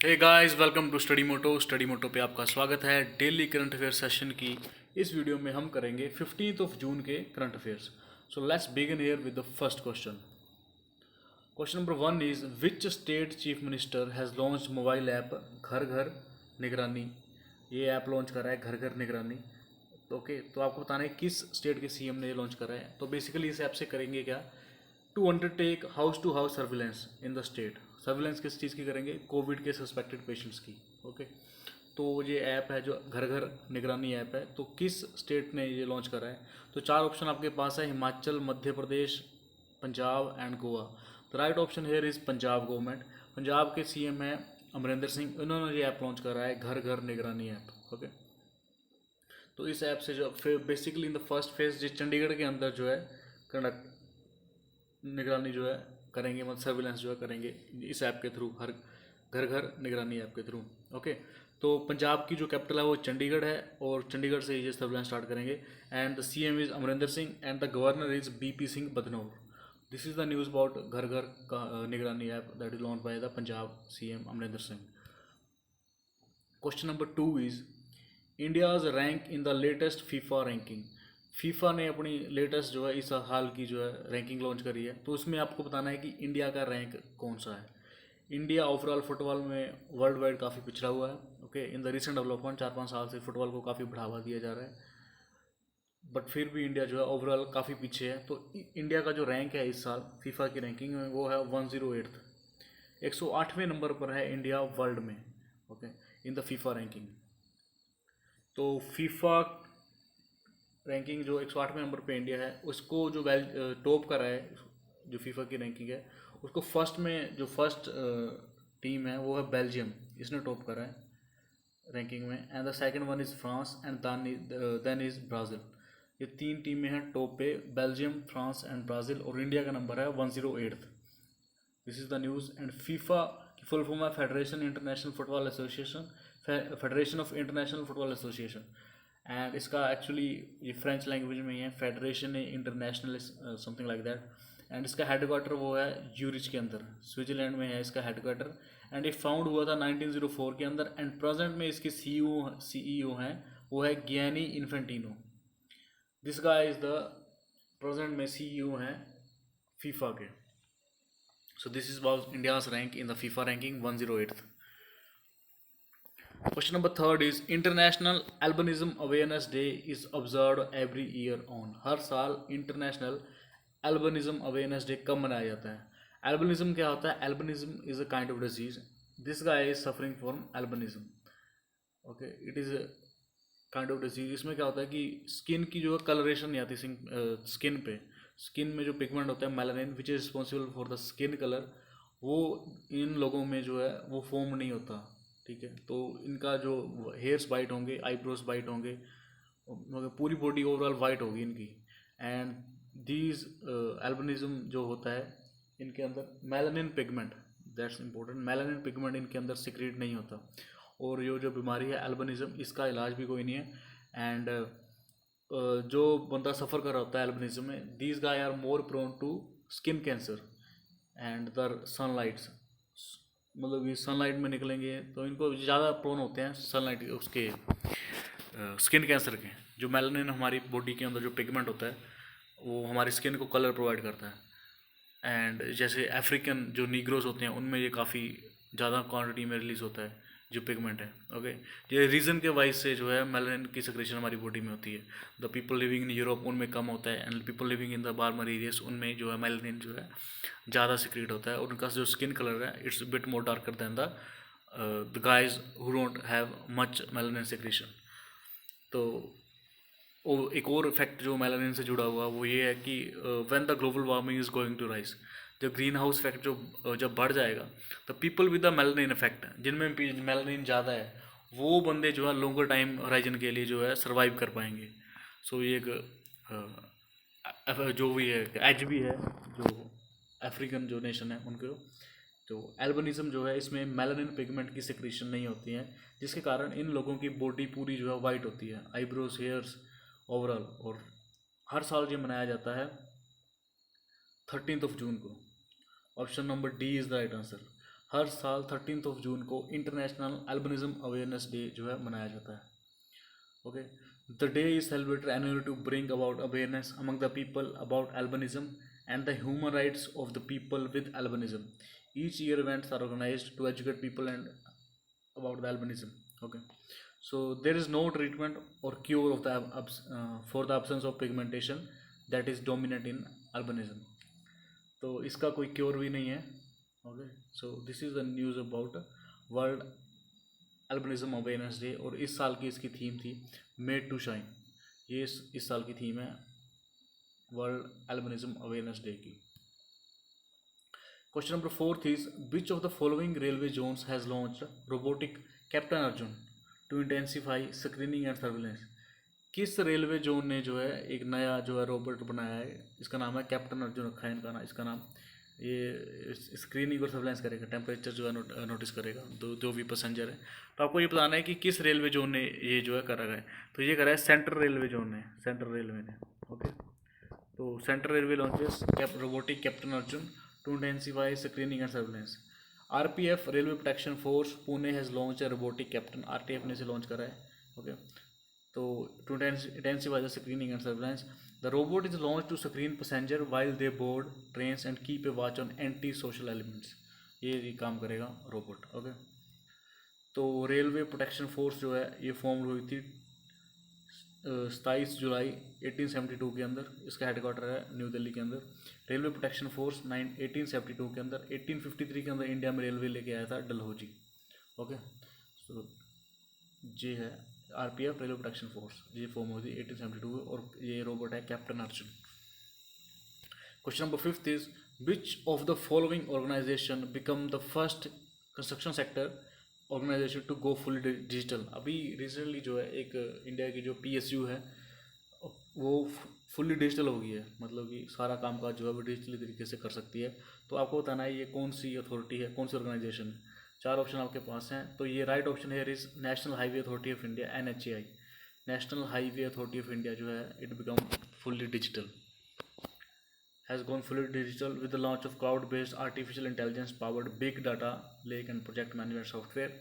Hey guys, welcome to Study Moto पे आपका स्वागत है। डेली करंट अफेयर सेशन की इस वीडियो में हम करेंगे 15 जून के current affairs. So let's begin here with the first question. Question number 1 is which state chief minister has launch mobile app घर घर निगरानी। ये ऐप लॉन्च करा है घर घर निगरानी। ओके, तो आपको बताना है किस स्टेट के सीएम ने ये लॉन्च करा है। तो बेसिकली इस ऐप से करेंगे क्या, to undertake house to house surveillance in the state. Surveillance किस चीज़ की करेंगे, कोविड के सस्पेक्टेड पेशेंट्स की। ओके, तो ये ऐप है जो घर घर निगरानी ऐप है। तो किस स्टेट ने ये लॉन्च करा है, तो चार ऑप्शन आपके पास है, Himachal, Madhya Pradesh, Punjab and Goa. The right option here is Punjab government. Punjab के सीएम है अमरिंदर सिंह, इन्होंने ये ऐप लॉन्च करा है घर घर निगरानी ऐप। ओके, तो इस ऐप से जो फिर basically in the first phase जो चंडीगढ़ के अंदर जो है कंडक्ट निगरानी जो है करेंगे, मतलब सर्विलेंस जो है करेंगे इस ऐप के थ्रू, हर घर घर निगरानी ऐप के थ्रू। ओके, तो पंजाब की जो कैपिटल है वो चंडीगढ़ है और चंडीगढ़ से ये सर्विलेंस स्टार्ट करेंगे। And the CM is Amarinder Singh and the governor is BP Singh Badnore. This is the news about घर घर का निगरानी app that is launch by the Punjab CM Amarinder Singh. Question number 2 is India's rank in the latest FIFA ranking. FIFA ने अपनी latest जो है इस हाल की जो है रैंकिंग लॉन्च करी है, तो उसमें आपको बताना है कि इंडिया का रैंक कौन सा है। इंडिया ओवरऑल फुटबॉल में वर्ल्ड वाइड काफ़ी पिछड़ा हुआ है। Okay, in the recent development 4-5 साल से फुटबॉल को काफ़ी बढ़ावा दिया जा रहा है, बट फिर भी इंडिया जो है ओवरऑल काफ़ी पीछे है। तो इंडिया का जो रैंक है इस साल फीफा की रैंकिंग में वो है 108th, 108वें नंबर पर है इंडिया वर्ल्ड में। Okay, in the FIFA ranking. तो फीफा रैंकिंग जो 108वें नंबर पे इंडिया है, उसको जो टॉप करा है, जो फीफा की रैंकिंग है उसको फर्स्ट में जो फर्स्ट टीम है वो है बेल्जियम, इसने टॉप करा है रैंकिंग में। And the second one is France and then is Brazil. ये तीन टीमें हैं टॉप पे, बेल्जियम, फ्रांस एंड ब्राज़ील, और इंडिया का नंबर है 108th। This is the news. And FIFA की फुल फॉर्म है federation international football association, federation of international football association. And इसका एक्चुअली ये फ्रेंच लैंग्वेज में ही है, federation international something like that. And इसका हेडक्वार्टर वो है यूरिच के अंदर, स्विट्जरलैंड में है इसका हेडक्वार्टर। एंड ये फाउंड हुआ था 1904 के अंदर। एंड प्रेजेंट में इसके सीईओ हैं वो है Gianni Infantino. This guy is the present में सीईओ हैं फीफा के। So this is was India's rank in the FIFA ranking 108th। Question number 3 is international albinism awareness day is observe every year on. हर साल international albinism awareness day कब मनाया जाता है। एल्बनिज्म क्या होता है, एल्बनिज्म is a kind of disease. This guy is suffering from एल्बनिज्म। Okay, it is kind of disease. इसमें क्या होता है कि स्किन की जो है कलरेशन नहीं आती स्किन पे। स्किन में जो पिगमेंट होता है melanin which is responsible for the skin colour, वो इन लोगों में जो है वो फॉर्म नहीं होता। ठीक है, तो इनका जो हेयर्स वाइट होंगे, आईब्रोज वाइट होंगे, मगर पूरी बॉडी ओवरऑल वाइट होगी इनकी। एंड दीज एल्बनिज्म जो होता है इनके अंदर melanin pigment, that's important, melanin pigment इनके अंदर सिक्रेट नहीं होता। और ये जो बीमारी है एल्बनिज्म, इसका इलाज भी कोई नहीं है। एंड जो बंदा सफ़र कर रहा होता है एल्बनिज्म में, these guys are more prone to skin cancer and the sunlights. मतलब ये सनलाइट में निकलेंगे तो इनको ज़्यादा प्रोन होते हैं सनलाइट उसके स्किन कैंसर के। जो मेलानिन हमारी बॉडी के अंदर जो पिगमेंट होता है वो हमारी स्किन को कलर प्रोवाइड करता है। एंड जैसे अफ्रीकन जो नीग्रोज होते हैं उनमें ये काफ़ी ज़्यादा क्वांटिटी में रिलीज़ होता है जो पिगमेंट है। ओके, ये रीज़न के वाइज से जो है मेलानिन की सिक्रेशन हमारी बॉडी में होती है। The people living in Europe उनमें कम होता है, and people living in the warmer areas उनमें जो है मेलानिन जो है ज़्यादा सिक्रेट होता है, और उनका जो स्किन कलर है it's bit more darker than the guys who don't have much melanin secretion. तो एक और इफेक्ट जो मेलानिन से जुड़ा हुआ वो ये है कि when the global warming is going to rise, जब ग्रीन हाउस इफेक्ट जो जब बढ़ जाएगा, तो people with the melanin effect जिनमें मेलानिन ज़्यादा है वो बंदे जो है लॉन्गर टाइम होराइजन के लिए जो है सर्वाइव कर पाएंगे। सो ये एक जो भी है एज भी है जो अफ्रीकन जो नेशन है उनको। तो एल्बनिज्म जो है इसमें मेलानिन पिगमेंट की सिक्रेशन नहीं होती है, जिसके कारण इन लोगों की बॉडी पूरी जो है वाइट होती है, आईब्रोज, हेयर्स ओवरऑल। और हर साल ये मनाया जाता है 13 जून को। Option number D is the right answer. हर साल 13 जून को इंटरनेशनल एल्बिनिज्म अवेयरनेस डे जो है मनाया जाता है. Okay, the day is celebrated annually to bring about awareness among the people about albinism and the human rights of the people with albinism. Each year events are organized to educate people and about the albinism. Okay, so there is no treatment or cure of the for the absence of pigmentation that is dominant in albinism. तो इसका कोई cure भी नहीं है. Okay, so this is the news about world albinism awareness day. और इस साल की इसकी थीम थी मेड टू शाइन. ये इस साल की थीम है वर्ल्ड एल्बिनिज्म अवेयरनेस डे की. Question number 4 is which of the following railway zones has launched robotic captain Arjun to intensify screening and surveillance. किस रेलवे जोन ने जो है एक नया जो है रोबोट बनाया है, इसका नाम है कैप्टन अर्जुन रखा है इनका नाम. इसका नाम ये स्क्रीनिंग और सर्विलेंस करेगा, टेम्परेचर जो है नोटिस करेगा जो भी पैसेंजर है. तो आपको ये बताना है कि किस रेलवे जोन ने ये जो है करा है. तो ये करा है सेंट्रल रेलवे जोन ने, सेंट्रल रेलवे ने. ओके, तो central railway launches robotic captain Arjun to intensify screening and surveillance. RPF railway protection force Pune has launch a robotic captain. RTF ने इसे लॉन्च करा है. ओके, तो to intensify the screening and surveillance, the robot is launched to screen passenger while they board trains and keep a watch on anti-social elements. ये काम करेगा robot. Okay, तो railway protection force जो है ये फॉर्म हुई थी 27 जुलाई 1872 के अंदर. इसका हेडक्वार्टर है न्यू दिल्ली के अंदर. रेलवे प्रोटेक्शन फोर्स 1872 के अंदर. 1853 के अंदर इंडिया में रेलवे लेके आया था डलहौजी. ओके, तो ये है आरपीएफ रेलवे प्रोटेक्शन फोर्स. ये फॉर्म हुई थी 1872 और ये रोबोट है captain Arjun. Question number 5 is which of the following organization become the first construction sector organization to go fully digital. अभी रिसेंटली जो है एक इंडिया की जो पीएसयू है वो फुली डिजिटल हो गई है, मतलब कि सारा काम काज जो है वो डिजिटली तरीके से कर सकती है. तो आपको बताना है ये कौन सी अथॉरिटी है, कौन सी ऑर्गेनाइजेशन है. 4 ऑप्शन आपके पास हैं. तो ये राइट ऑप्शन है is national highway authority of India, NHAI. National highway authority of India जो है it become fully digital, has gone fully digital with the launch of cloud based artificial intelligence powered big data lake and project management software.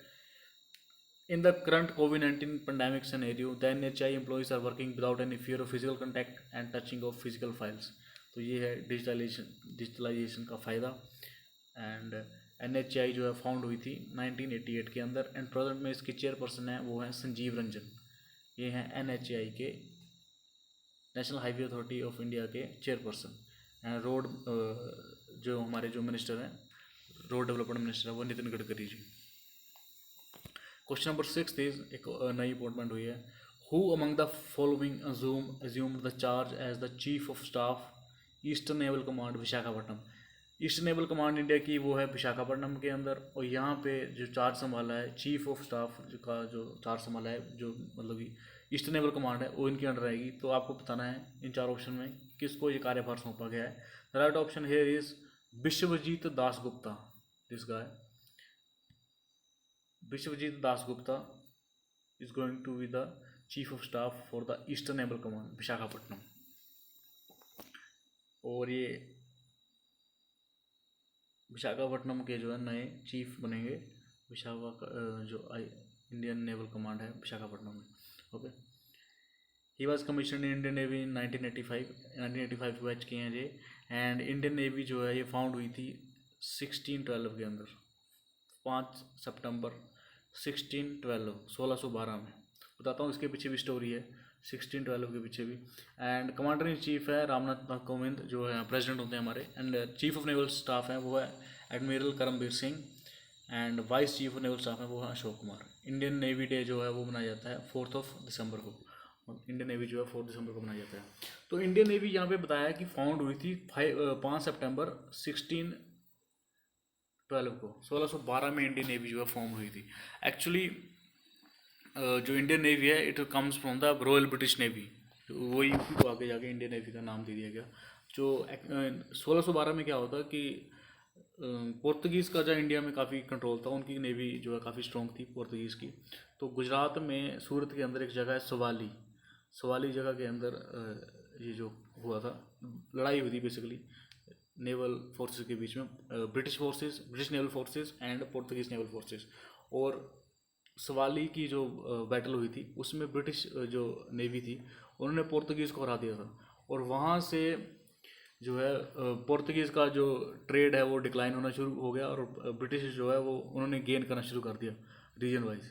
In the current COVID-19 pandemic scenario, the NHI employees are working without any fear of physical contact and touching of physical files. तो ये है digitalisation का फ़ायदा. And NHI जो है found हुई थी 1988 के अंदर. एंड प्रेजेंट में इसके चेयरपर्सन हैं वो हैं संजीव रंजन. ये हैं NHI के national highway authority of India के चेयरपर्सन. एंड रोड जो हमारे जो मिनिस्टर हैं, रोड डेवलपमेंट मिनिस्टर है वो Nitin Gadkari ji. Question number 6 is एक नई अपॉइंटमेंट हुई है. Who among the following assumed the charge as the chief of staff eastern naval command Visakhapatnam. Eastern naval command India की वो है विशाखापट्टनम के अंदर. और यहाँ पे जो चार्ज संभाला है चीफ ऑफ स्टाफ का जो चार्ज संभाला है, जो मतलब कि ईस्टर्न नेवल कमांड है वो इनके अंडर आएगी. तो आपको बताना है इन 4 ऑप्शन में किसको ये कार्यभार सौंपा गया है. The right option here is Vishwajit Dasgupta. This guy Vishwajit Dasgupta is going to be the chief of staff for the Eastern Naval Command Visakhapatnam. और ये विशाखापट्टनम के जो है नए चीफ बनेंगे जो इंडियन नेवल कमांड है विशाखापट्टनम में. Okay, he was commission in Indian navy in 1985 batch के हैं ये. एंड इंडियन नेवी जो है ये फाउंड हुई थी 1612 के अंदर, 5 सितंबर 1612 में. बताता हूँ इसके पीछे भी स्टोरी है 1612 के पीछे भी. एंड कमांडर इन चीफ है रामनाथ कोविंद जो है प्रेसिडेंट होते हैं हमारे. And chief of naval staff है वो है admiral Karambir Singh. And vice chief of naval staff है वो है Ashok Kumar. Indian navy day जो है वो मनाया जाता है 4 दिसंबर को. इंडियन नेवी जो है 4 दिसंबर को मनाया जाता है. तो इंडियन नेवी यहाँ पे बताया कि फाउंड हुई थी 5 सितंबर 1612 को. 1612 में इंडियन नेवी जो है फॉर्म हुई थी. एक्चुअली जो इंडियन नेवी है it comes from the royal British navy. वही को आगे जाके इंडियन नेवी का नाम दे दिया गया. जो 1612 में क्या होता कि पोर्तुगीज़ का जो इंडिया में काफ़ी कंट्रोल था, उनकी नेवी जो है काफ़ी स्ट्रॉन्ग थी पोर्तुगीज़ की. तो गुजरात में सूरत के अंदर एक जगह है सवाली जगह के अंदर ये जो हुआ था लड़ाई हुई थी बेसिकली नेवल फोर्सेस के बीच में, British naval forces and Portuguese naval forces. और सवाली की जो बैटल हुई थी उसमें ब्रिटिश जो नेवी थी उन्होंने पोर्तुगीज़ को हरा दिया था, और वहाँ से जो है पोर्तुगीज़ का जो ट्रेड है वो डिक्लाइन होना शुरू हो गया, और ब्रिटिश जो है वो उन्होंने गेन करना शुरू कर दिया रीजन वाइज।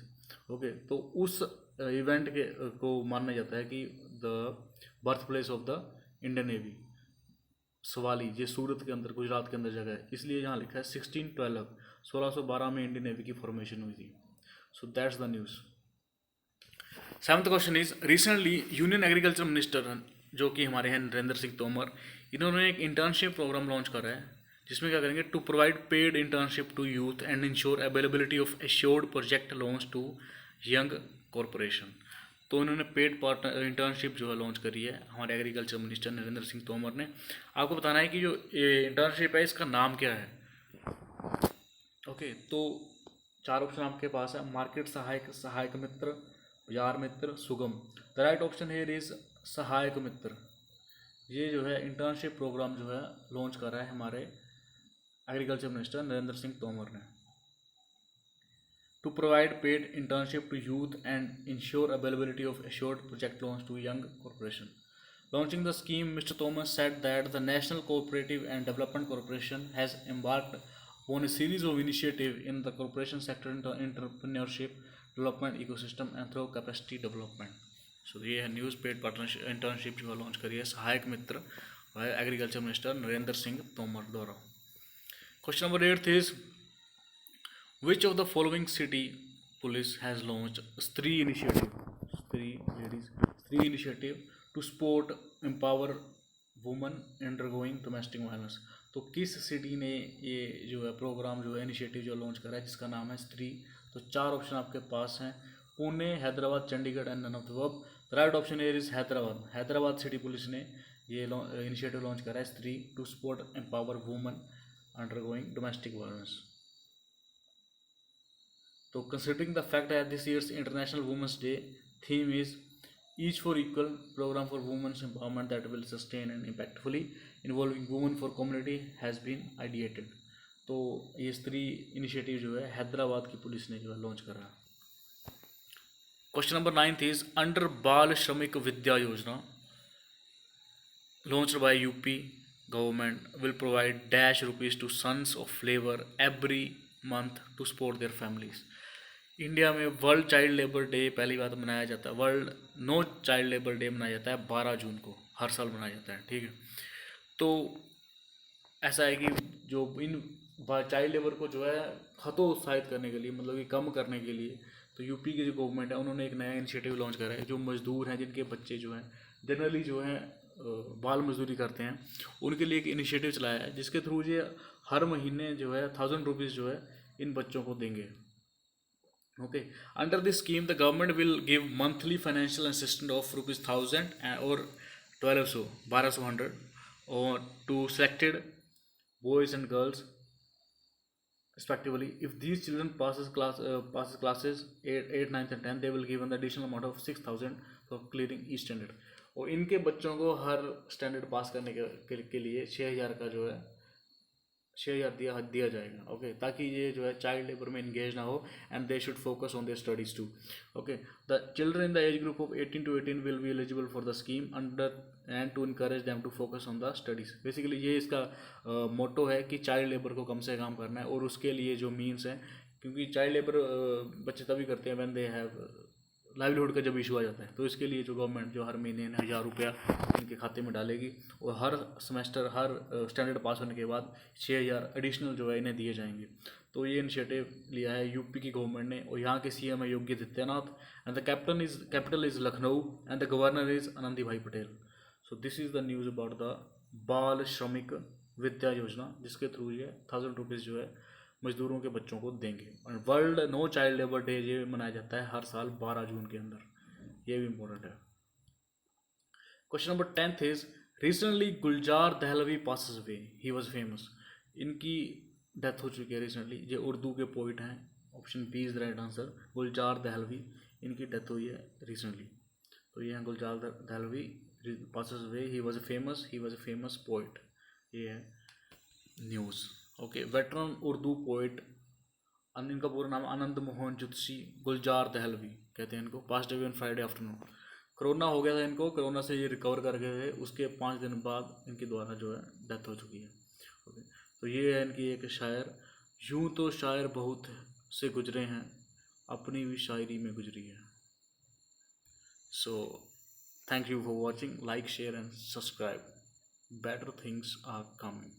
ओके, तो उस इवेंट के को माना जाता है कि the birth place of the Indian navy Suvali, ये सूरत के अंदर, गुजरात के अंदर जगह है, इसलिए यहाँ लिखा है 1612, 1612 में इंडियन नेवी की फॉर्मेशन हुई थी। So that's the news. Seventh question is, recently union agriculture minister जो कि हमारे हैं नरेंद्र सिंह तोमर, इन्होंने एक इंटर्नशिप प्रोग्राम लॉन्च करा है जिसमें क्या करेंगे, to provide paid internship to youth and ensure availability of assured project loans to young corporation. तो इन्होंने पेड पार्टनर इंटर्नशिप जो है लॉन्च करी है हमारे एग्रीकल्चर मिनिस्टर नरेंद्र सिंह तोमर ने। आपको बताना है कि जो इंटर्नशिप है इसका नाम क्या है। ओके, तो 4 ऑप्शन आपके पास है, मार्केट सहायक, सहायक मित्र, बाजार मित्र, सुगम। The right option here is सहायक मित्र। ये जो है इंटर्नशिप प्रोग्राम जो है लॉन्च कर रहा है हमारे एग्रीकल्चर मिनिस्टर नरेंद्र सिंह तोमर ने। To provide paid internship to youth and ensure availability of assured project loans to young corporation. Launching the scheme, Mr. Thomas said that the National Cooperative and Development Corporation has embarked on a series of initiatives in the corporation sector, entrepreneurship, development ecosystem and through capacity development. So ये है news paid partnership internship जो launch करी है सहायक मित्र agriculture minister Narendra Singh Tomar द्वारा। Question number 8 is, which of the following city police has launched Stree initiative? Stree ladies, Stree initiative to support empower women undergoing domestic violence। तो किस city ने ये जो है प्रोग्राम जो है इनिशिएटिव जो लॉन्च करा है जिसका नाम है स्त्री। तो 4 ऑप्शन आपके पास हैं, Pune, Hyderabad, Chandigarh and none of the above. The right option here is Hyderabad. Hyderabad city police ने ये इनिशिएटिव लॉन्च करा है Stree to support empower women undergoing domestic violence. तो considering the fact that this year's international women's day theme is each for equal, program for women's empowerment that will sustain and impactfully involving women for community has been ideated. तो ये स्त्री initiative जो है हैदराबाद की police ने जो है launch करा है। क्वेश्चन नंबर 9 इज, अंडर बाल श्रमिक विद्या योजना launched by UP government will provide dash rupees to sons of labor every month to support their families। India में वर्ल्ड चाइल्ड लेबर डे पहली बात मनाया जाता है, world no child labour day मनाया जाता है 12 जून को, हर साल मनाया जाता है। ठीक है, तो ऐसा है कि जो इन चाइल्ड लेबर को जो है हतोत्साहित करने के लिए, मतलब कि कम करने के लिए, तो यूपी की जो गवर्नमेंट है उन्होंने एक नया इनिशिएटिव लॉन्च करा है। जो मजदूर हैं जिनके बच्चे जो हैं जनरली जो हैं बाल मजदूरी करते हैं, उनके लिए एक इनिशिएटिव चलाया है जिसके थ्रू ये हर महीने जो है 1000 रुपीज़ जो है इन बच्चों को देंगे। Okay, under this scheme the government will give monthly financial assistant of ₹1000 और 1200 और to selected boys and girls respectively. If these children passes classes 8, 9th and 10th, they will given the additional amount of 6000 for clearing each standard। और इनके बच्चों को हर standard पास करने के लिए 6000 का जो है 6000 दिया जाएगा। ओके, ताकि ये जो है चाइल्ड लेबर में इंगेज ना हो and they should focus on their studies too. Okay, the children in the age group of 18 to 18 will be eligible for the scheme under and to encourage them to focus on the studies. Basically ये इसका मोटो है कि child labour को कम से कम करना है, और उसके लिए जो मीन्स हैं, क्योंकि चाइल्ड लेबर बच्चे तभी करते हैं व्हेन दे हैव लाइवलीहुड का जब इशू आ जाता है, तो इसके लिए जो गवर्नमेंट जो हर महीने 1000 रुपया इनके खाते में डालेगी, और हर सेमेस्टर हर स्टैंडर्ड पास होने के बाद 6000 एडिशनल जो है इन्हें दिए जाएंगे। तो ये इनिशिएटिव लिया है यूपी की गवर्नमेंट ने, और यहाँ के सीएम है Yogi Adityanath and the capital is Lucknow and the governor is Anandi Bhai Patel. So this is the news about the Bal Shramik विद्या योजना, जिसके थ्रू ये 1000 रुपीज़ जो है मजदूरों के बच्चों को देंगे। और world no child labour day ये मनाया जाता है हर साल 12 जून के अंदर, ये भी इम्पोर्टेंट है। Question number 10 is, recently Gulzar Dehlvi passes away, he was famous. इनकी डेथ हो चुकी है रिसेंटली, ये उर्दू के पोइट हैं। Option B is the right answer, Gulzar Dehlvi, इनकी डेथ हुई है रिसेंटली। तो ये हैं Gulzar Dehlvi passes away, he was a famous poet. ये है news. Okay, veteran Urdu poet, इनका पूरा नाम आनंद मोहन जुत्सी गुलजार दहलवी कहते हैं इनको, passed away on Friday afternoon. Corona हो गया था इनको, कोरोना से ये रिकवर कर गए थे, उसके 5 दिन बाद इनके द्वारा जो है डेथ हो चुकी है। ओके, तो ये है इनकी एक शायर। यूं तो शायर बहुत से गुजरे हैं, अपनी भी शायरी में गुजरी है। So thank you for watching, like share and subscribe, better things are coming.